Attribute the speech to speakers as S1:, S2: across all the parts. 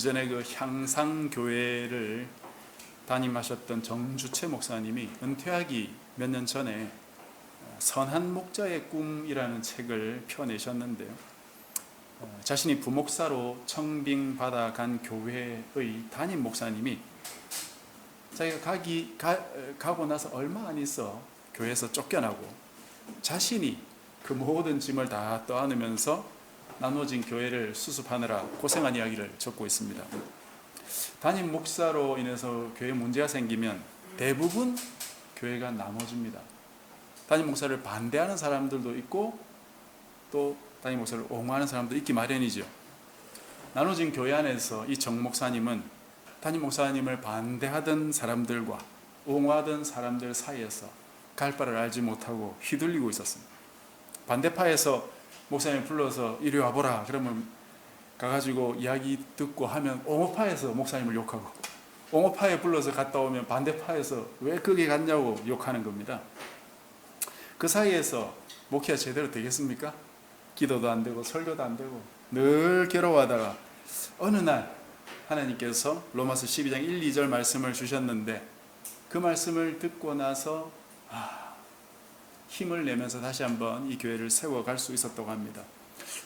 S1: 전에 그 향상교회를 담임하셨던 정주채 목사님이 은퇴하기 몇 년 전에 선한 목자의 꿈이라는 책을 펴내셨는데요. 자신이 부목사로 청빙받아 간 교회의 담임 목사님이 자기가 가고 나서 얼마 안 있어 교회에서 쫓겨나고 자신이 그 모든 짐을 다 떠안으면서 나눠진 교회를 수습하느라 고생한 이야기를 적고 있습니다. 담임 목사로 인해서 교회에 문제가 생기면 대부분 교회가 나눠집니다. 담임 목사를 반대하는 사람들도 있고 또 담임 목사를 옹호하는 사람도 있기 마련이죠. 나눠진 교회 안에서 이 정 목사님은 담임 목사님을 반대하던 사람들과 옹호하던 사람들 사이에서 갈 바를 알지 못하고 휘둘리고 있었습니다. 반대파에서 목사님 불러서 이리 와보라 그러면 가가지고 이야기 듣고 하면 옹호파에서 목사님을 욕하고, 옹호파에 불러서 갔다 오면 반대파에서 왜 거기 갔냐고 욕하는 겁니다. 그 사이에서 목회가 제대로 되겠습니까? 기도도 안 되고 설교도 안 되고 늘 괴로워하다가 어느 날 하나님께서 로마서 12장 1, 2절 말씀을 주셨는데 그 말씀을 듣고 나서 힘을 내면서 다시 한번 이 교회를 세워갈 수 있었다고 합니다.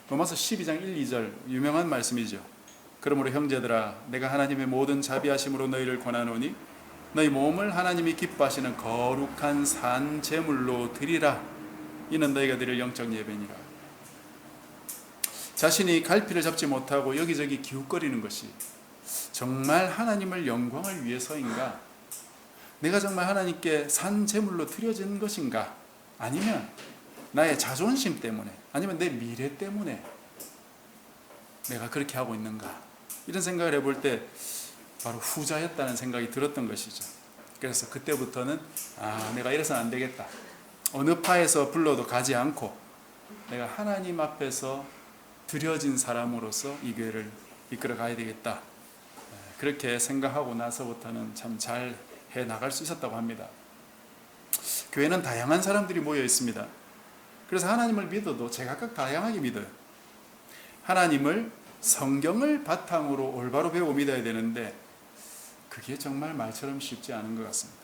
S1: 로마서 12장 1, 2절 유명한 말씀이죠. 그러므로 형제들아 내가 하나님의 모든 자비하심으로 너희를 권하노니 너희 몸을 하나님이 기뻐하시는 거룩한 산 제물로 드리라. 이는 너희가 드릴 영적 예배니라. 자신이 갈피를 잡지 못하고 여기저기 기웃거리는 것이 정말 하나님을 영광을 위해서인가? 내가 정말 하나님께 산 제물로 드려진 것인가? 아니면 나의 자존심 때문에, 아니면 내 미래 때문에 내가 그렇게 하고 있는가? 이런 생각을 해볼 때 바로 후자였다는 생각이 들었던 것이죠. 그래서 그때부터는 내가 이래서는 안 되겠다. 어느 파에서 불러도 가지 않고 내가 하나님 앞에서 드려진 사람으로서 이 교회를 이끌어 가야 되겠다. 그렇게 생각하고 나서부터는 참 잘 해 나갈 수 있었다고 합니다. 교회는 다양한 사람들이 모여 있습니다. 그래서 하나님을 믿어도 제각각 다양하게 믿어요. 하나님을 성경을 바탕으로 올바로 배우고 믿어야 되는데 그게 정말 말처럼 쉽지 않은 것 같습니다.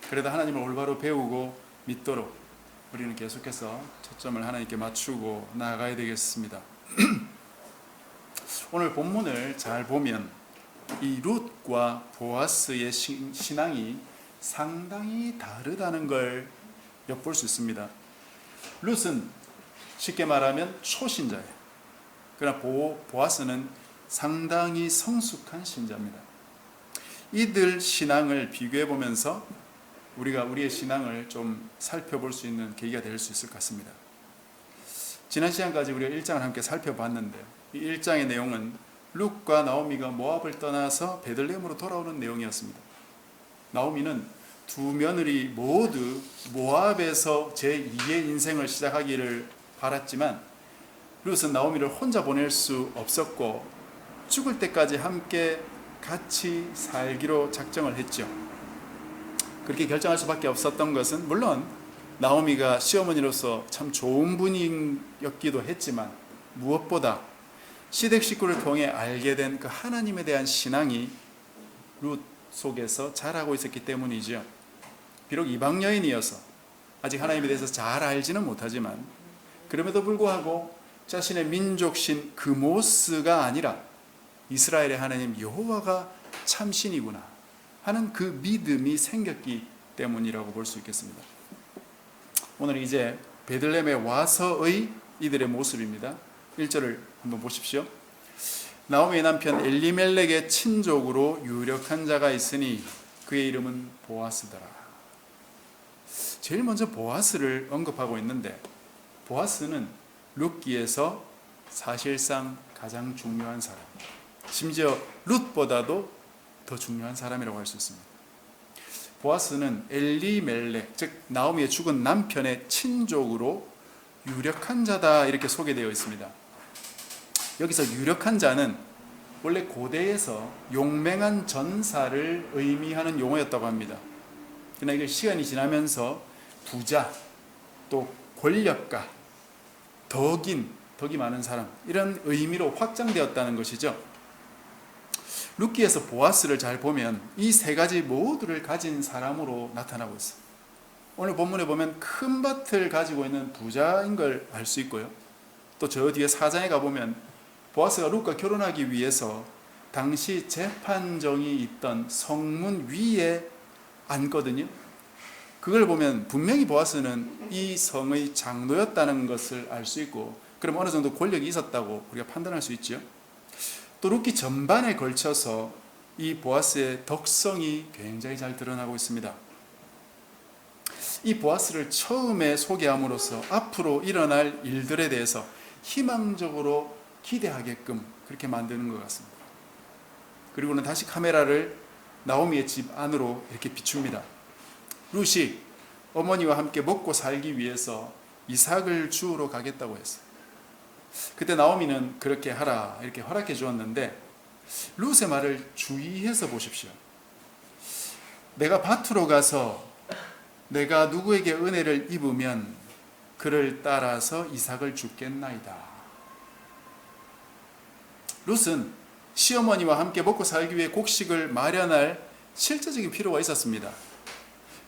S1: 그래도 하나님을 올바로 배우고 믿도록 우리는 계속해서 초점을 하나님께 맞추고 나아가야 되겠습니다. 오늘 본문을 잘 보면 이 룻과 보아스의 신앙이 상당히 다르다는 걸 엿볼 수 있습니다. 룻은 쉽게 말하면 초신자예요. 그러나 보아스는 상당히 성숙한 신자입니다. 이들 신앙을 비교해 보면서 우리가 우리의 신앙을 좀 살펴볼 수 있는 계기가 될 수 있을 것 같습니다. 지난 시간까지 우리가 1장을 함께 살펴봤는데요. 이 1장의 내용은 룻과 나오미가 모압을 떠나서 베들레헴으로 돌아오는 내용이었습니다. 나오미는 두 며느리 모두 모압에서 제2의 인생을 시작하기를 바랐지만 룻은 나오미를 혼자 보낼 수 없었고 죽을 때까지 함께 같이 살기로 작정을 했죠. 그렇게 결정할 수밖에 없었던 것은 물론 나오미가 시어머니로서 참 좋은 분이었기도 했지만 무엇보다 시댁 식구를 통해 알게 된 그 하나님에 대한 신앙이 룻 속에서 자라고 있었기 때문이죠. 비록 이방 여인이어서 아직 하나님에 대해서 잘 알지는 못하지만 그럼에도 불구하고 자신의 민족신 그모스가 아니라 이스라엘의 하나님 여호와가 참신이구나 하는 그 믿음이 생겼기 때문이라고 볼 수 있겠습니다. 오늘 이제 베들레헴에 와서의 이들의 모습입니다. 1절을 한번 보십시오. 나오미의 남편 엘리멜렉의 친족으로 유력한 자가 있으니 그의 이름은 보아스더라. 제일 먼저 보아스를 언급하고 있는데 보아스는 룻기에서 사실상 가장 중요한 사람, 심지어 룻보다도 더 중요한 사람이라고 할 수 있습니다. 보아스는 엘리멜렉, 즉 나오미의 죽은 남편의 친족으로 유력한 자다 이렇게 소개되어 있습니다. 여기서 유력한 자는 원래 고대에서 용맹한 전사를 의미하는 용어였다고 합니다. 그러나 이게 시간이 지나면서 부자, 또 권력가, 덕이 많은 사람 이런 의미로 확장되었다는 것이죠. 룻기에서 보아스를 잘 보면 이 세 가지 모두를 가진 사람으로 나타나고 있어요. 오늘 본문에 보면 큰 밭을 가지고 있는 부자인 걸 알 수 있고요. 또 저 뒤에 4장에 가보면 보아스가 룻과 결혼하기 위해서 당시 재판정이 있던 성문 위에 앉거든요. 그걸 보면 분명히 보아스는 이 성의 장로였다는 것을 알 수 있고, 그럼 어느 정도 권력이 있었다고 우리가 판단할 수 있죠. 또 룻기 전반에 걸쳐서 이 보아스의 덕성이 굉장히 잘 드러나고 있습니다. 이 보아스를 처음에 소개함으로써 앞으로 일어날 일들에 대해서 희망적으로 기대하게끔 그렇게 만드는 것 같습니다. 그리고는 다시 카메라를 나오미의 집 안으로 이렇게 비춥니다. 룻이 어머니와 함께 먹고 살기 위해서 이삭을 주우러 가겠다고 했어요. 그때 나오미는 그렇게 하라 이렇게 허락해 주었는데, 룻의 말을 주의해서 보십시오. 내가 밭으로 가서 내가 누구에게 은혜를 입으면 그를 따라서 이삭을 주겠나이다. 룻은 시어머니와 함께 먹고 살기 위해 곡식을 마련할 실제적인 필요가 있었습니다.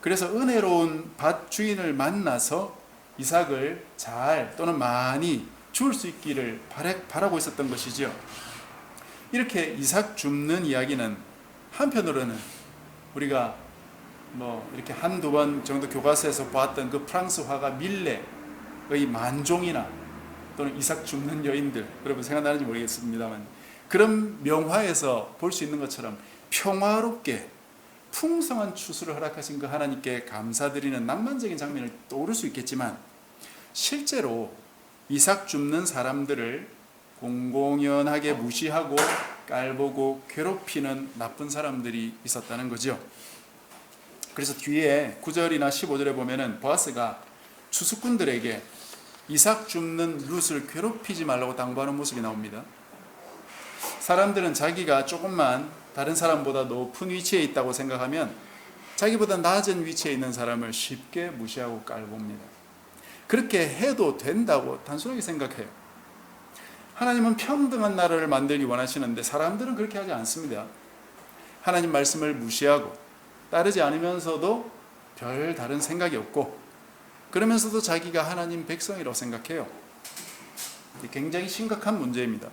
S1: 그래서 은혜로운 밭 주인을 만나서 이삭을 잘 또는 많이 주울 수 있기를 바라고 있었던 것이죠. 이렇게 이삭 줍는 이야기는 한편으로는 우리가 이렇게 한두 번 정도 교과서에서 보았던 그 프랑스 화가 밀레의 만종이나 또는 이삭 줍는 여인들, 여러분 생각나는지 모르겠습니다만 그런 명화에서 볼 수 있는 것처럼 평화롭게 풍성한 추수를 허락하신 그 하나님께 감사드리는 낭만적인 장면을 떠오를 수 있겠지만, 실제로 이삭 줍는 사람들을 공공연하게 무시하고 깔보고 괴롭히는 나쁜 사람들이 있었다는 거죠. 그래서 뒤에 9절이나 15절에 보면은 보아스가 추수꾼들에게 이삭 줍는 룻을 괴롭히지 말라고 당부하는 모습이 나옵니다. 사람들은 자기가 조금만 다른 사람보다 높은 위치에 있다고 생각하면 자기보다 낮은 위치에 있는 사람을 쉽게 무시하고 깔봅니다. 그렇게 해도 된다고 단순하게 생각해요. 하나님은 평등한 나라를 만들기 원하시는데 사람들은 그렇게 하지 않습니다. 하나님 말씀을 무시하고 따르지 않으면서도 별 다른 생각이 없고, 그러면서도 자기가 하나님 백성이라고 생각해요. 굉장히 심각한 문제입니다.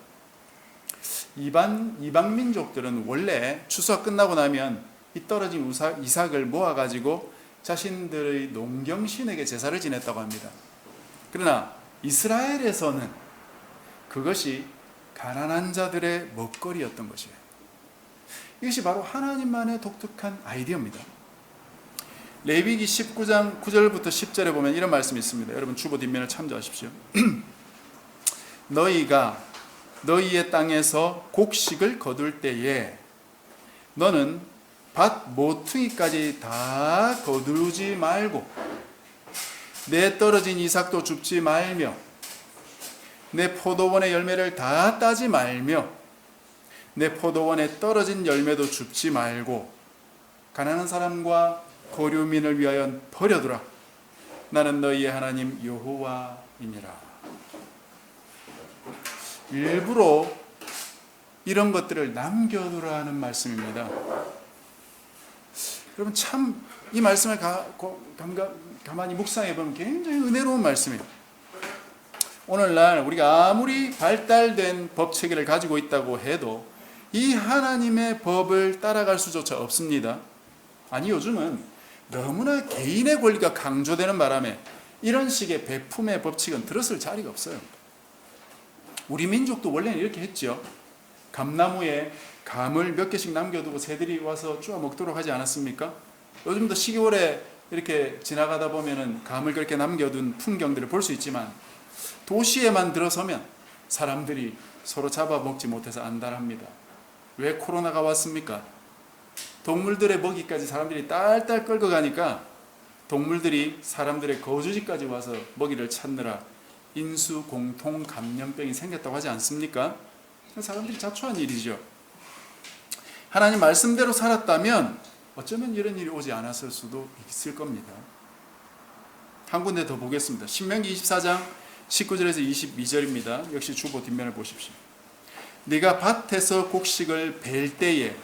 S1: 이방 민족들은 원래 추수가 끝나고 나면 이 떨어진 이삭을 모아가지고 자신들의 농경신에게 제사를 지냈다고 합니다. 그러나 이스라엘에서는 그것이 가난한 자들의 먹거리였던 것이에요. 이것이 바로 하나님만의 독특한 아이디어입니다. 레위기 19장 9절부터 10절에 보면 이런 말씀이 있습니다. 여러분 주보 뒷면을 참조하십시오. 너희가 너희의 땅에서 곡식을 거둘 때에 너는 밭 모퉁이까지 다 거두지 말고 내 떨어진 이삭도 줍지 말며 내 포도원의 열매를 다 따지 말며 내 포도원에 떨어진 열매도 줍지 말고 가난한 사람과 거류민을 위하여 버려두라. 나는 너희의 하나님 여호와이니라. 일부러 이런 것들을 남겨두라는 말씀입니다. 여러분 참 이 말씀을 가만히 묵상해 보면 굉장히 은혜로운 말씀이에요. 오늘날 우리가 아무리 발달된 법체계를 가지고 있다고 해도 이 하나님의 법을 따라갈 수조차 없습니다. 아니 요즘은 너무나 개인의 권리가 강조되는 바람에 이런 식의 배품의 법칙은 들었을 자리가 없어요. 우리 민족도 원래는 이렇게 했죠. 감나무에 감을 몇 개씩 남겨두고 새들이 와서 쪼아 먹도록 하지 않았습니까? 요즘도 시골에 이렇게 지나가다 보면은 감을 그렇게 남겨둔 풍경들을 볼 수 있지만 도시에만 들어서면 사람들이 서로 잡아먹지 못해서 안달합니다. 왜 코로나가 왔습니까? 동물들의 먹이까지 사람들이 딸딸 끌고 가니까 동물들이 사람들의 거주지까지 와서 먹이를 찾느라 인수 공통 감염병이 생겼다고 하지 않습니까? 사람들이 자초한 일이죠. 하나님 말씀대로 살았다면 어쩌면 이런 일이 오지 않았을 수도 있을 겁니다. 한 군데 더 보겠습니다. 신명기 24장 19절에서 22절입니다. 역시 주보 뒷면을 보십시오. 네가 밭에서 곡식을 벨 때에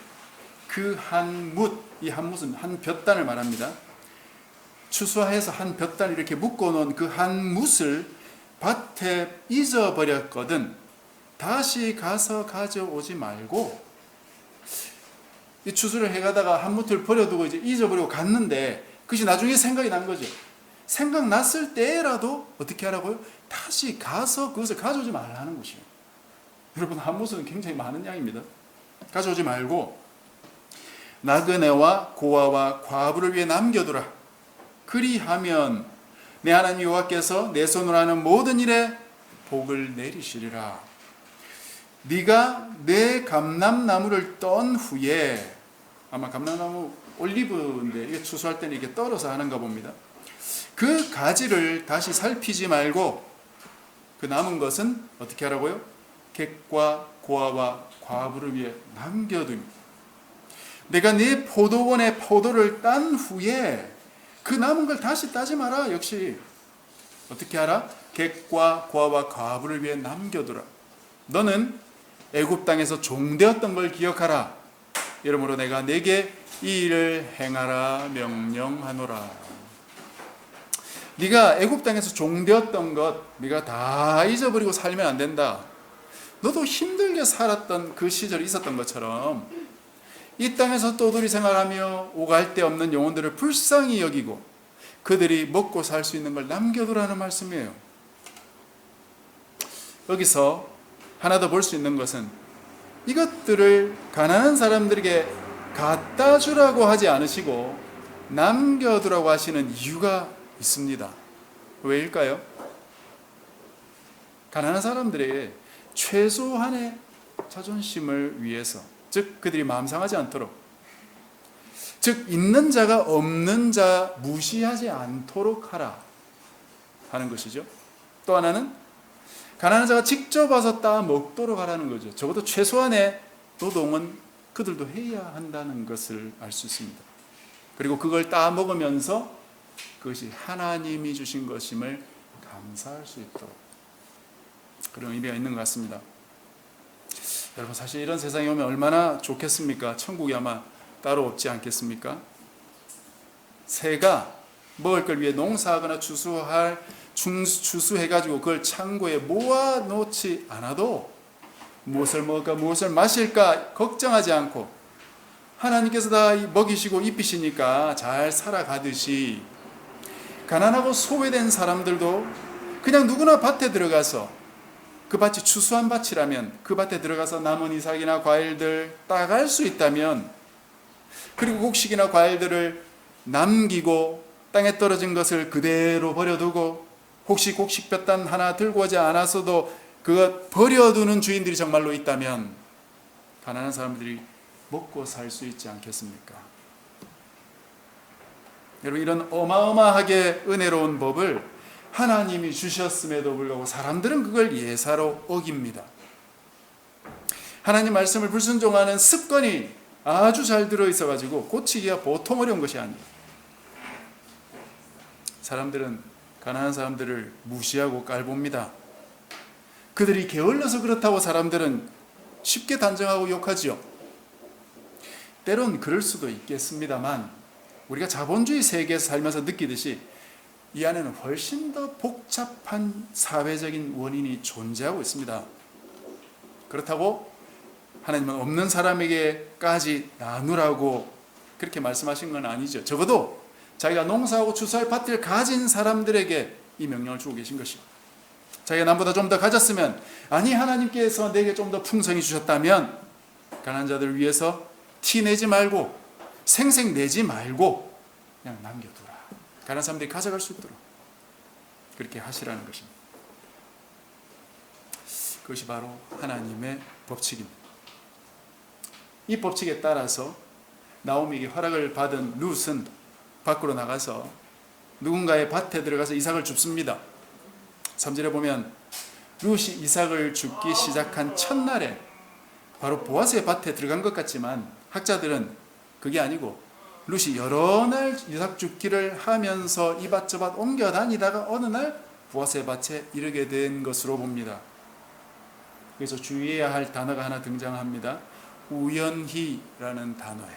S1: 그 한 뭇, 이 한 뭇은 한 볏단을 말합니다. 추수해서 한 볏단 이렇게 묶어놓은 그 한 뭇을 밭에 잊어버렸거든 다시 가서 가져오지 말고, 이 추수를 해가다가 한 뭇을 버려두고 이제 잊어버리고 갔는데 그것이 나중에 생각이 난 거죠. 생각났을 때라도 어떻게 하라고요? 다시 가서 그것을 가져오지 말라는 것이에요. 여러분, 한 뭇은 굉장히 많은 양입니다. 가져오지 말고 나그네와 고아와 과부를 위해 남겨두라. 그리하면 내 하나님 여호와께서 내 손으로 하는 모든 일에 복을 내리시리라. 네가 내 감람나무를 떤 후에, 아마 감람나무 올리브인데 이게 추수할 때는 이게 떨어서 하는가 봅니다. 그 가지를 다시 살피지 말고 그 남은 것은 어떻게 하라고요? 객과 고아와 과부를 위해 남겨두니, 내가 네 포도원의 포도를 딴 후에 그 남은 걸 다시 따지 마라. 역시 어떻게 하라? 객과 고아와 과부를 위해 남겨두라. 너는 애굽 땅에서 종되었던 걸 기억하라. 이러므로 내가 네게 이 일을 행하라 명령하노라. 네가 애굽 땅에서 종되었던 것 네가 다 잊어버리고 살면 안 된다. 너도 힘들게 살았던 그 시절이 있었던 것처럼 이 땅에서 떠돌이 생활하며 오갈 데 없는 영혼들을 불쌍히 여기고 그들이 먹고 살 수 있는 걸 남겨두라는 말씀이에요. 여기서 하나 더 볼 수 있는 것은 이것들을 가난한 사람들에게 갖다 주라고 하지 않으시고 남겨두라고 하시는 이유가 있습니다. 왜일까요? 가난한 사람들의 최소한의 자존심을 위해서, 즉 그들이 마음 상하지 않도록, 즉 있는 자가 없는 자 무시하지 않도록 하라 하는 것이죠. 또 하나는 가난한 자가 직접 와서 따 먹도록 하라는 거죠. 적어도 최소한의 노동은 그들도 해야 한다는 것을 알 수 있습니다. 그리고 그걸 따 먹으면서 그것이 하나님이 주신 것임을 감사할 수 있도록, 그런 의미가 있는 것 같습니다. 여러분, 사실 이런 세상에 오면 얼마나 좋겠습니까? 천국이 아마 따로 없지 않겠습니까? 새가 먹을 걸 위해 농사하거나 추수해가지고 그걸 창고에 모아놓지 않아도 무엇을 먹을까 무엇을 마실까 걱정하지 않고 하나님께서 다 먹이시고 입히시니까 잘 살아가듯이, 가난하고 소외된 사람들도 그냥 누구나 밭에 들어가서, 그 밭이 추수한 밭이라면 그 밭에 들어가서 남은 이삭이나 과일들 따갈 수 있다면, 그리고 곡식이나 과일들을 남기고 땅에 떨어진 것을 그대로 버려두고 혹시 곡식 볕단 하나 들고 오지 않았어도 그것 버려두는 주인들이 정말로 있다면 가난한 사람들이 먹고 살 수 있지 않겠습니까? 여러분, 이런 어마어마하게 은혜로운 법을 하나님이 주셨음에도 불구하고 사람들은 그걸 예사로 어깁니다. 하나님 말씀을 불순종하는 습관이 아주 잘 들어있어가지고 고치기가 보통 어려운 것이 아니에요. 사람들은 가난한 사람들을 무시하고 깔봅니다. 그들이 게을러서 그렇다고 사람들은 쉽게 단정하고 욕하지요. 때론 그럴 수도 있겠습니다만 우리가 자본주의 세계에서 살면서 느끼듯이 이 안에는 훨씬 더 복잡한 사회적인 원인이 존재하고 있습니다. 그렇다고 하나님은 없는 사람에게까지 나누라고 그렇게 말씀하신 건 아니죠. 적어도 자기가 농사하고 추수할 밭을 가진 사람들에게 이 명령을 주고 계신 것이요. 자기가 남보다 좀 더 가졌으면, 아니 하나님께서 내게 좀 더 풍성히 주셨다면 가난한 자들을 위해서 티내지 말고 생색내지 말고 그냥 남겨두라. 가난한 사람들이 가져갈 수 있도록 그렇게 하시라는 것입니다. 그것이 바로 하나님의 법칙입니다. 이 법칙에 따라서 나오미에게 허락을 받은 룻은 밖으로 나가서 누군가의 밭에 들어가서 이삭을 줍습니다. 3절에 보면 룻이 이삭을 줍기 시작한 첫날에 바로 보아스의 밭에 들어간 것 같지만 학자들은 그게 아니고 룻이 여러 날 이삭 줍기를 하면서 이밭 저밭 옮겨 다니다가 어느 날 보아스의 밭에 이르게 된 것으로 봅니다. 그래서 주의해야 할 단어가 하나 등장합니다. 우연히라는 단어에.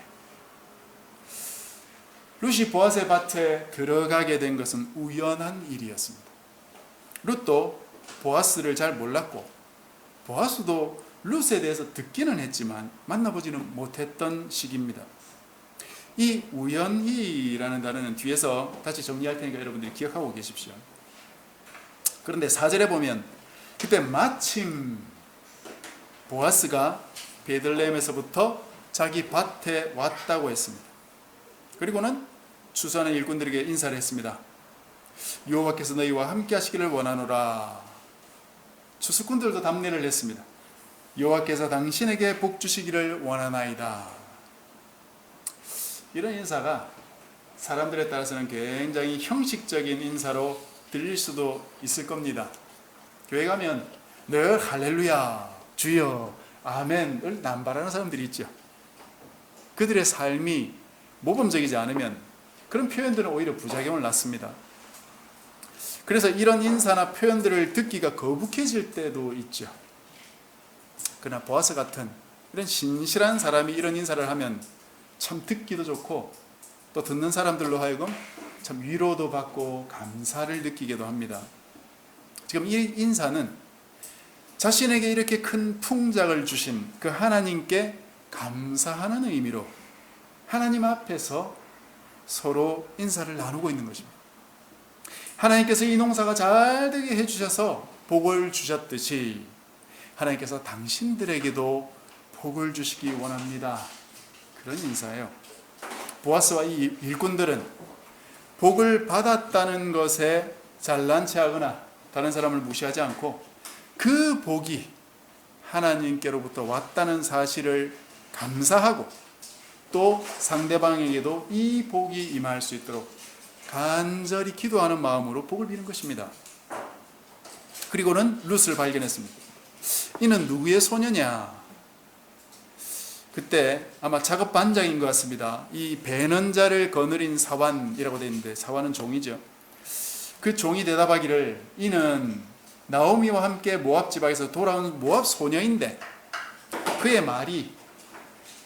S1: 룻이 보아스의 밭에 들어가게 된 것은 우연한 일이었습니다. 룻도 보아스를 잘 몰랐고 보아스도 룻에 대해서 듣기는 했지만 만나보지는 못했던 시기입니다. 이 우연히라는 단어는 뒤에서 다시 정리할 테니까 여러분들이 기억하고 계십시오. 그런데 4절에 보면 그때 마침 보아스가 베들레헴에서부터 자기 밭에 왔다고 했습니다. 그리고는 추수하는 일꾼들에게 인사를 했습니다. 여호와께서 너희와 함께 하시기를 원하노라. 추수꾼들도 답례를 했습니다. 여호와께서 당신에게 복 주시기를 원하나이다. 이런 인사가 사람들에 따라서는 굉장히 형식적인 인사로 들릴 수도 있을 겁니다. 교회 가면 늘 할렐루야, 주여, 아멘을 남발하는 사람들이 있죠. 그들의 삶이 모범적이지 않으면 그런 표현들은 오히려 부작용을 낳습니다. 그래서 이런 인사나 표현들을 듣기가 거북해질 때도 있죠. 그러나 보아스 같은 이런 신실한 사람이 이런 인사를 하면 참 듣기도 좋고 또 듣는 사람들로 하여금 참 위로도 받고 감사를 느끼기도 합니다. 지금 이 인사는 자신에게 이렇게 큰 풍작을 주신 그 하나님께 감사하는 의미로 하나님 앞에서 서로 인사를 나누고 있는 것입니다. 하나님께서 이 농사가 잘 되게 해주셔서 복을 주셨듯이 하나님께서 당신들에게도 복을 주시기 원합니다. 그런 인사예요. 보아스와 이 일꾼들은 복을 받았다는 것에 잘난 체하거나 다른 사람을 무시하지 않고 그 복이 하나님께로부터 왔다는 사실을 감사하고 또 상대방에게도 이 복이 임할 수 있도록 간절히 기도하는 마음으로 복을 비는 것입니다. 그리고는 룻을 발견했습니다. 이는 누구의 소녀냐? 그때 아마 작업 반장인 것 같습니다. 이 베는 자를 거느린 사환이라고 되어 있는데 사환은 종이죠. 그 종이 대답하기를 이는 나오미와 함께 모압 지방에서 돌아온 모압 소녀인데 그의 말이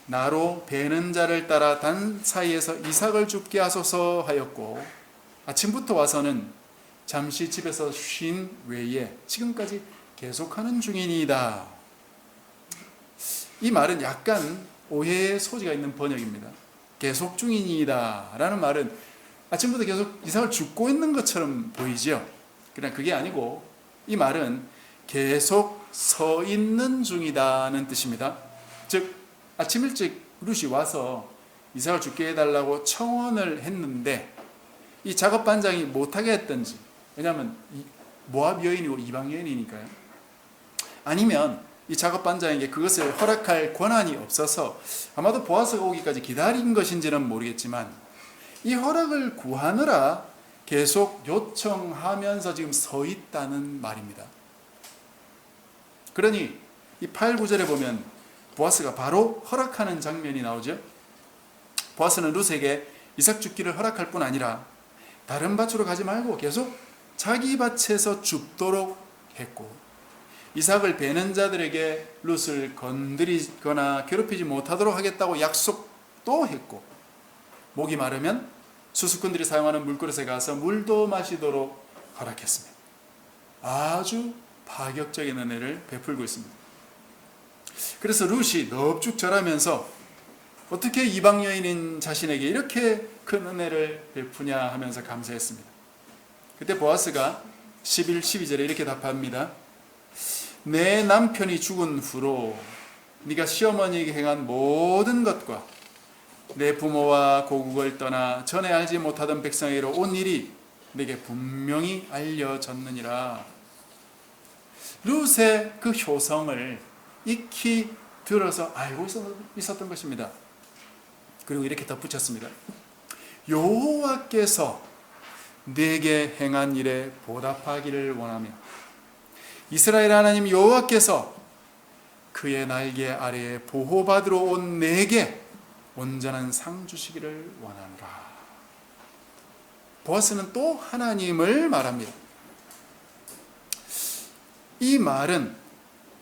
S1: 나로 베는 자를 따라 단 사이에서 이삭을 죽게 하소서 하였고 아침부터 와서는 잠시 집에서 쉰 외에 지금까지 계속하는 중이니이다. 이 말은 약간 오해의 소지가 있는 번역입니다. 계속 중이니이다 라는 말은 아침부터 계속 이삭을 죽고 있는 것처럼 보이죠. 그러나 그게 아니고 이 말은 계속 서 있는 중이다는 뜻입니다. 즉 아침 일찍 룻이 와서 이삭을 죽게 해달라고 청원을 했는데 이 작업 반장이 못하게 했던지, 왜냐하면 모압 여인이고 이방 여인이니까요. 아니면 이 작업 반장에게 그것을 허락할 권한이 없어서 아마도 보아스가 오기까지 기다린 것인지는 모르겠지만 이 허락을 구하느라 계속 요청하면서 지금 서 있다는 말입니다. 그러니 이 8, 9절에 보면 보아스가 바로 허락하는 장면이 나오죠. 보아스는 룻에게 이삭 죽기를 허락할 뿐 아니라 다른 밭으로 가지 말고 계속 자기 밭에서 죽도록 했고 이삭을 베는 자들에게 룻을 건드리거나 괴롭히지 못하도록 하겠다고 약속도 했고 목이 마르면 수수꾼들이 사용하는 물그릇에 가서 물도 마시도록 허락했습니다. 아주 파격적인 은혜를 베풀고 있습니다. 그래서 룻이 넙죽절하면서 어떻게 이방 여인인 자신에게 이렇게 큰 은혜를 베푸냐 하면서 감사했습니다. 그때 보아스가 11, 12절에 이렇게 답합니다. 내 남편이 죽은 후로 네가 시어머니에게 행한 모든 것과 내 부모와 고국을 떠나 전에 알지 못하던 백성에게로 온 일이 내게 분명히 알려졌느니라. 룻의 그 효성을 익히 들어서 알고 있었던 것입니다. 그리고 이렇게 덧붙였습니다. 여호와께서 내게 행한 일에 보답하기를 원하며 이스라엘 하나님 여호와께서 그의 날개 아래에 보호받으러 온 내게 온전한 상 주시기를 원하노라. 보아스는 또 하나님을 말합니다. 이 말은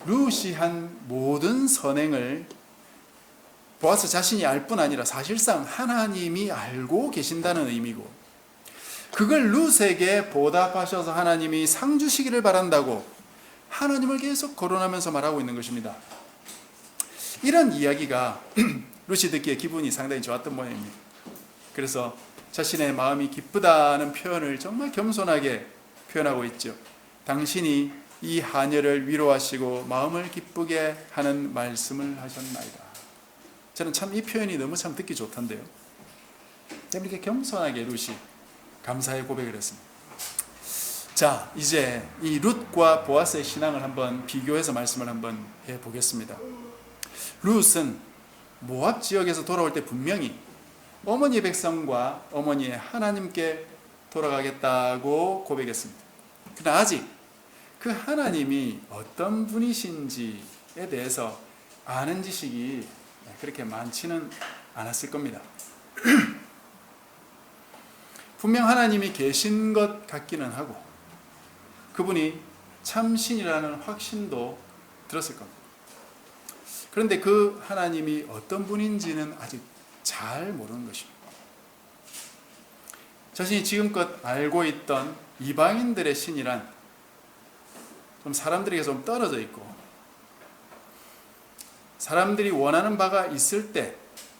S1: 룻이 한 모든 선행을 보아스 자신이 알 뿐 아니라 사실상 하나님이 알고 계신다는 의미고, 그걸 룻에게 보답하셔서 하나님이 상 주시기를 바란다고 하나님을 계속 거론하면서 말하고 있는 것입니다. 이런 이야기가 룻이 듣기에 기분이 상당히 좋았던 모양입니다. 그래서 자신의 마음이 기쁘다는 표현을 정말 겸손하게 표현하고 있죠. 당신이 이 하녀를 위로하시고 마음을 기쁘게 하는 말씀을 하셨나이다. 저는 참 이 표현이 너무 참 듣기 좋던데요. 이렇게 겸손하게 룻이 감사의 고백을 했습니다. 자, 이제 이 룻과 보아스의 신앙을 한번 비교해서 말씀을 한번 해보겠습니다. 룻은 모압 지역에서 돌아올 때 분명히 어머니의 백성과 어머니의 하나님께 돌아가겠다고 고백했습니다. 그러나 아직 그 하나님이 어떤 분이신지에 대해서 아는 지식이 그렇게 많지는 않았을 겁니다. 분명 하나님이 계신 것 같기는 하고 그분이 참신이라는 확신도 들었을 겁니다. 그런데 그 하나님이 어떤 분인지는 아직 잘 모르는 것입니다. 자신이 지금껏 알고 있던 이방인들의 신이란 좀 사람들에게 좀 떨어져 있고, 사람들이 원하는 바가 있을 때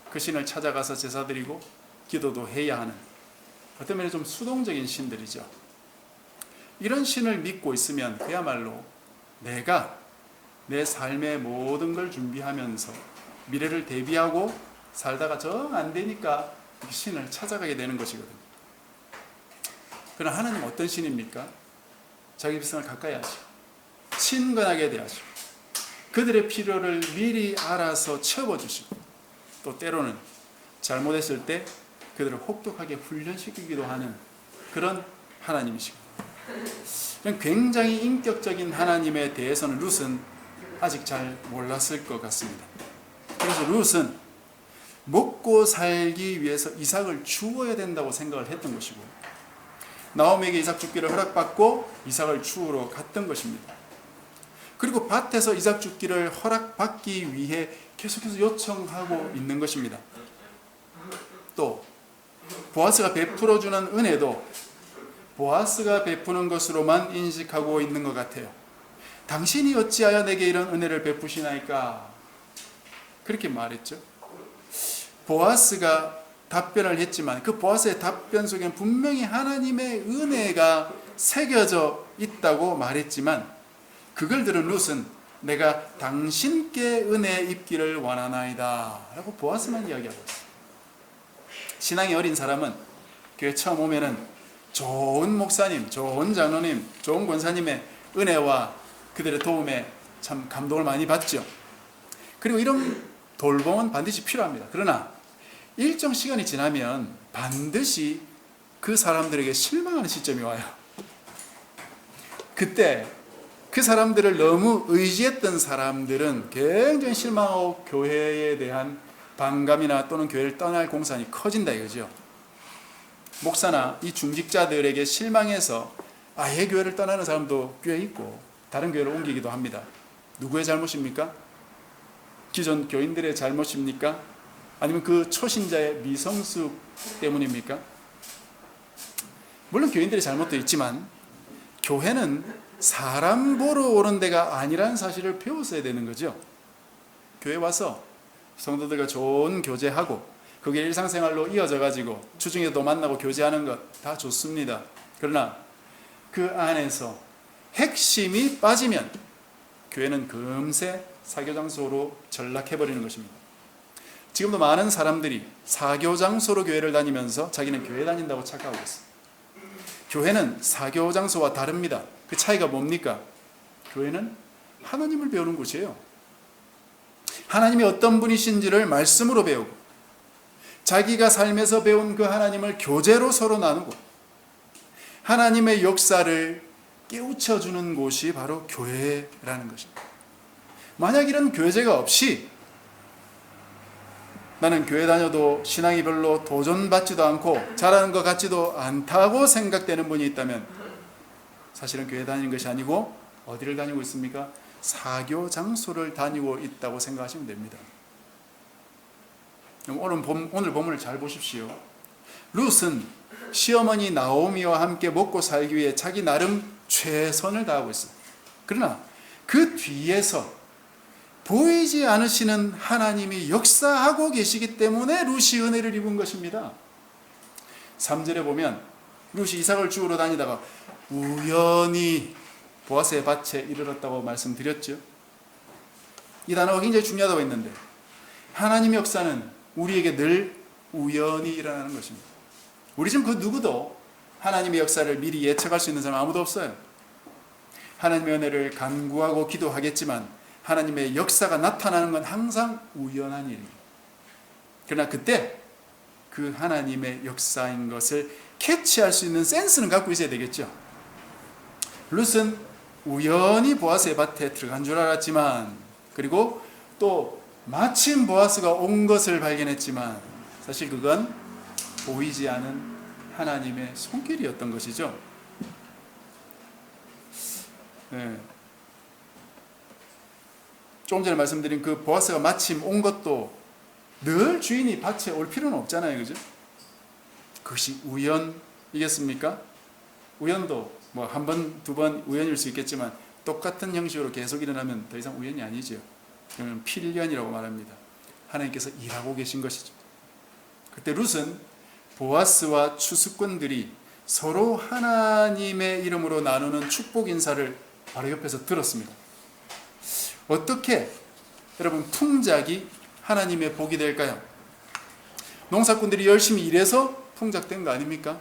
S1: 그 신을 찾아가서 제사드리고 기도도 해야 하는, 어떤 면에 좀 수동적인 신들이죠. 이런 신을 믿고 있으면 그야말로 내가 내 삶의 모든 걸 준비하면서 미래를 대비하고 살다가 정 안 되니까 신을 찾아가게 되는 것이거든요. 그러나 하나님 어떤 신입니까? 자기 백성을 가까이 하시고 친근하게 대하시고 그들의 필요를 미리 알아서 채워주시고, 또 때로는 잘못했을 때 그들을 혹독하게 훈련시키기도 하는 그런 하나님이시고, 굉장히 인격적인 하나님에 대해서는 룻은 아직 잘 몰랐을 것 같습니다. 그래서 룻은 먹고 살기 위해서 이삭을 주어야 된다고 생각을 했던 것이고, 나오미에게 이삭 죽기를 허락받고 이삭을 주우러 갔던 것입니다. 그리고 밭에서 이삭 죽기를 허락받기 위해 계속해서 요청하고 있는 것입니다. 또 보아스가 베풀어주는 은혜도 보아스가 베푸는 것으로만 인식하고 있는 것 같아요. 당신이 어찌하여 내게 이런 은혜를 베푸시나이까? 그렇게 말했죠. 보아스가 답변을 했지만 그 보아스의 답변 속에는 분명히 하나님의 은혜가 새겨져 있다고 말했지만, 그걸 들은 룻은 내가 당신께 은혜 입기를 원하나이다 라고 보아스만 이야기하고 있어요. 신앙이 어린 사람은 교회 처음 오면은 좋은 목사님, 좋은 장로님, 좋은 권사님의 은혜와 그들의 도움에 참 감동을 많이 받죠. 그리고 이런 돌봄은 반드시 필요합니다. 그러나 일정 시간이 지나면 반드시 그 사람들에게 실망하는 시점이 와요. 그때 그 사람들을 너무 의지했던 사람들은 굉장히 실망하고 교회에 대한 반감이나 또는 교회를 떠날 공산이 커진다 이거죠. 목사나 이 중직자들에게 실망해서 아예 교회를 떠나는 사람도 꽤 있고 다른 교회를 옮기기도 합니다. 누구의 잘못입니까? 기존 교인들의 잘못입니까? 아니면 그 초신자의 미성숙 때문입니까? 물론 교인들의 잘못도 있지만 교회는 사람 보러 오는 데가 아니라는 사실을 배웠어야 되는 거죠. 교회 와서 성도들과 좋은 교제하고 그게 일상생활로 이어져 가지고 주중에도 만나고 교제하는 것 다 좋습니다. 그러나 그 안에서 핵심이 빠지면 교회는 금세 사교장소로 전락해버리는 것입니다. 지금도 많은 사람들이 사교장소로 교회를 다니면서 자기는 교회 다닌다고 착각하고 있어요. 교회는 사교장소와 다릅니다. 그 차이가 뭡니까? 교회는 하나님을 배우는 곳이에요. 하나님이 어떤 분이신지를 말씀으로 배우고 자기가 삶에서 배운 그 하나님을 교제로 서로 나누고 하나님의 역사를 깨우쳐주는 곳이 바로 교회라는 것입니다. 만약 이런 교제가 없이 나는 교회 다녀도 신앙이 별로 도전받지도 않고 잘하는 것 같지도 않다고 생각되는 분이 있다면 사실은 교회 다니는 것이 아니고 어디를 다니고 있습니까? 사교 장소를 다니고 있다고 생각하시면 됩니다. 오늘 본문을 잘 보십시오. 룻은 시어머니 나오미와 함께 먹고 살기 위해 자기 나름 최선을 다하고 있어요. 그러나 그 뒤에서 보이지 않으시는 하나님이 역사하고 계시기 때문에 룻이 은혜를 입은 것입니다. 3절에 보면 룻이 이삭을 주우러 다니다가 우연히 보아스의 밭에 이르렀다고 말씀드렸죠. 이 단어가 굉장히 중요하다고 했는데 하나님의 역사는 우리에게 늘 우연히 일어나는 것입니다. 우리 지금 그 누구도 하나님의 역사를 미리 예측할 수 있는 사람 아무도 없어요. 하나님의 은혜를 간구하고 기도하겠지만 하나님의 역사가 나타나는 건 항상 우연한 일입니다. 그러나 그때 그 하나님의 역사인 것을 캐치할 수 있는 센스는 갖고 있어야 되겠죠. 룻은 우연히 보아스의 밭에 들어간 줄 알았지만, 그리고 또 마침 보아스가 온 것을 발견했지만 사실 그건 보이지 않은 하나님의 손길이었던 것이죠. 네. 조금 전에 말씀드린 그 보아스가 마침 온 것도 늘 주인이 밭에 올 필요는 없잖아요, 그죠? 그것이 우연이겠습니까? 우연도 뭐 한 번, 두 번 우연일 수 있겠지만 똑같은 형식으로 계속 일어나면 더 이상 우연이 아니죠. 그러면 필연이라고 말합니다. 하나님께서 일하고 계신 것이죠. 그때 룻은 보아스와 추수꾼들이 서로 하나님의 이름으로 나누는 축복 인사를 바로 옆에서 들었습니다. 어떻게 여러분 풍작이 하나님의 복이 될까요? 농사꾼들이 열심히 일해서 풍작된 거 아닙니까?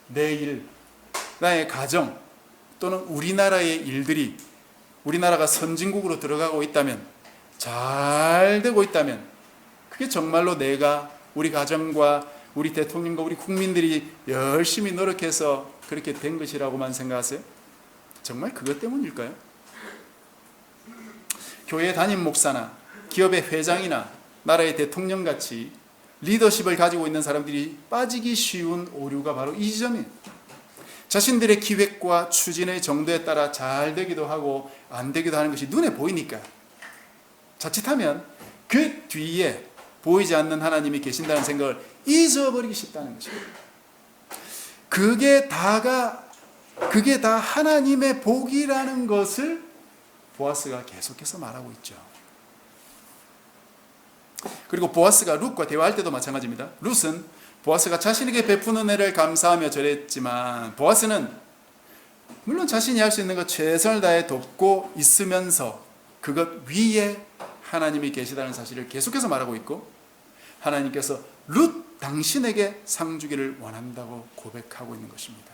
S1: 내 일, 나의 가정 또는 우리나라의 일들이 우리나라가 선진국으로 들어가고 있다면, 잘 되고 있다면 그게 정말로 내가 우리 가정과 우리 대통령과 우리 국민들이 열심히 노력해서 그렇게 된 것이라고만 생각하세요? 정말 그것 때문일까요? 교회 담임 목사나 기업의 회장이나 나라의 대통령같이 리더십을 가지고 있는 사람들이 빠지기 쉬운 오류가 바로 이 지점이에요. 자신들의 기획과 추진의 정도에 따라 잘 되기도 하고 안 되기도 하는 것이 눈에 보이니까 자칫하면 그 뒤에 보이지 않는 하나님이 계신다는 생각을 잊어버리기 쉽다는 것입니다. 그게 다 하나님의 복이라는 것을 보아스가 계속해서 말하고 있죠. 그리고 보아스가 룻과 대화할 때도 마찬가지입니다. 룻은 보아스가 자신에게 베푸는 은혜를 감사하며 절했지만 보아스는 물론 자신이 할 수 있는 것 최선을 다해 돕고 있으면서 그것 위에 하나님이 계시다는 사실을 계속해서 말하고 있고, 하나님께서 룻 당신에게 상 주기를 원한다고 고백하고 있는 것입니다.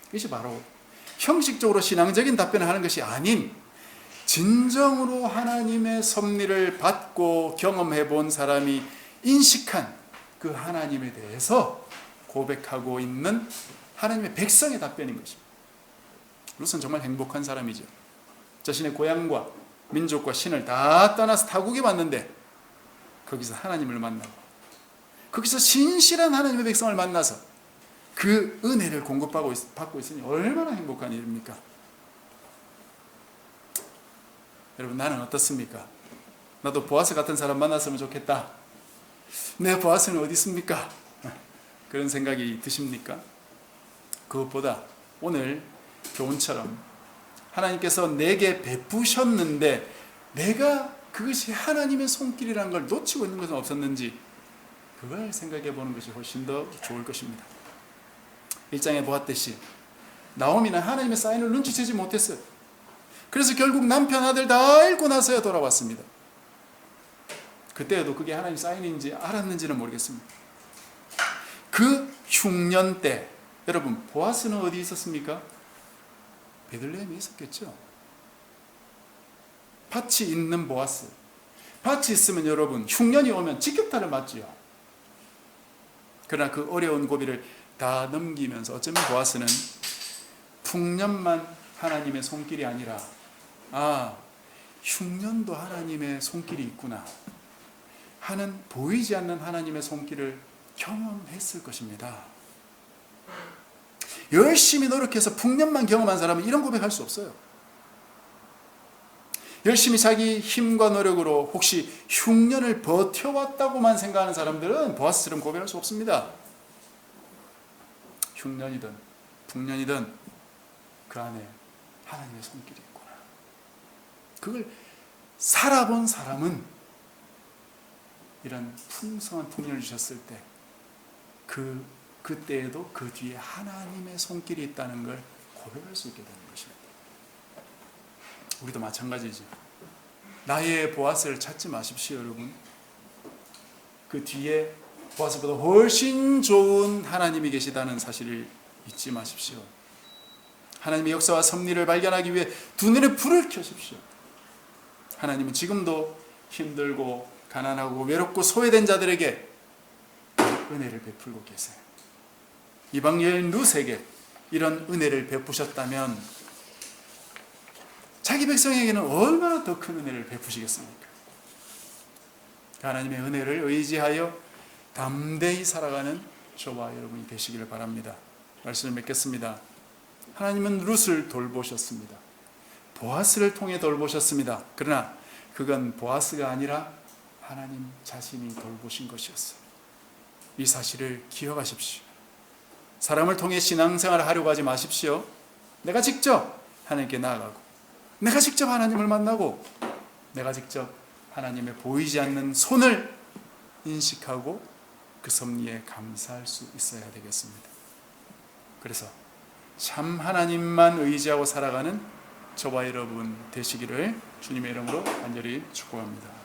S1: 이것이 바로 형식적으로 신앙적인 답변을 하는 것이 아닌 진정으로 하나님의 섭리를 받고 경험해 본 사람이 인식한 그 하나님에 대해서 고백하고 있는 하나님의 백성의 답변인 것입니다. 룻은 정말 행복한 사람이죠. 자신의 고향과 민족과 신을 다 떠나서 타국에 왔는데 거기서 하나님을 만나고 거기서 신실한 하나님의 백성을 만나서 그 은혜를 받고 있으니 얼마나 행복한 일입니까? 여러분, 나는 어떻습니까? 나도 보아스 같은 사람 만났으면 좋겠다. 내 보아스는 어디 있습니까? 그런 생각이 드십니까? 그것보다 오늘 교훈처럼 하나님께서 내게 베푸셨는데 내가 그것이 하나님의 손길이라는 걸 놓치고 있는 것은 없었는지 그걸 생각해 보는 것이 훨씬 더 좋을 것입니다. 1장에 보았듯이 나오미는 하나님의 사인을 눈치채지 못했어요. 그래서 결국 남편 아들 다 잃고 나서야 돌아왔습니다. 그때에도 그게 하나님 사인인지 알았는지는 모르겠습니다. 그 흉년 때 여러분 보아스는 어디 있었습니까? 베들레헴에 있었겠죠. 밭이 있는 보아스. 밭이 있으면 여러분 흉년이 오면 직격탄을 맞지요. 그러나 그 어려운 고비를 다 넘기면서 어쩌면 보아스는 풍년만 하나님의 손길이 아니라 흉년도 하나님의 손길이 있구나 하는 보이지 않는 하나님의 손길을 경험했을 것입니다. 열심히 노력해서 풍년만 경험한 사람은 이런 고백할 수 없어요. 열심히 자기 힘과 노력으로 혹시 흉년을 버텨왔다고만 생각하는 사람들은 보아스처럼 고백할 수 없습니다. 흉년이든 풍년이든 그 안에 하나님의 손길이 있구나. 그걸 살아본 사람은 이런 풍성한 풍년을 주셨을 때 그때에도 그 뒤에 하나님의 손길이 있다는 걸 고백할 수 있게 되는 것입니다. 우리도 마찬가지죠. 나의 보아스를 찾지 마십시오, 여러분. 그 뒤에 보아스보다 훨씬 좋은 하나님이 계시다는 사실을 잊지 마십시오. 하나님의 역사와 섭리를 발견하기 위해 두 눈에 불을 켜십시오. 하나님은 지금도 힘들고 가난하고 외롭고 소외된 자들에게 은혜를 베풀고 계세요. 이방 여인 룻에게 이런 은혜를 베푸셨다면 자기 백성에게는 얼마나 더 큰 은혜를 베푸시겠습니까? 하나님의 은혜를 의지하여 담대히 살아가는 저와 여러분이 되시기를 바랍니다. 말씀을 맺겠습니다. 하나님은 룻을 돌보셨습니다. 보아스를 통해 돌보셨습니다. 그러나 그건 보아스가 아니라 하나님 자신이 돌보신 것이었어요. 이 사실을 기억하십시오. 사람을 통해 신앙생활을 하려고 하지 마십시오. 내가 직접 하나님께 나아가고, 내가 직접 하나님을 만나고, 내가 직접 하나님의 보이지 않는 손을 인식하고 그 섭리에 감사할 수 있어야 되겠습니다. 그래서 참 하나님만 의지하고 살아가는 저와 여러분 되시기를 주님의 이름으로 간절히 축복합니다.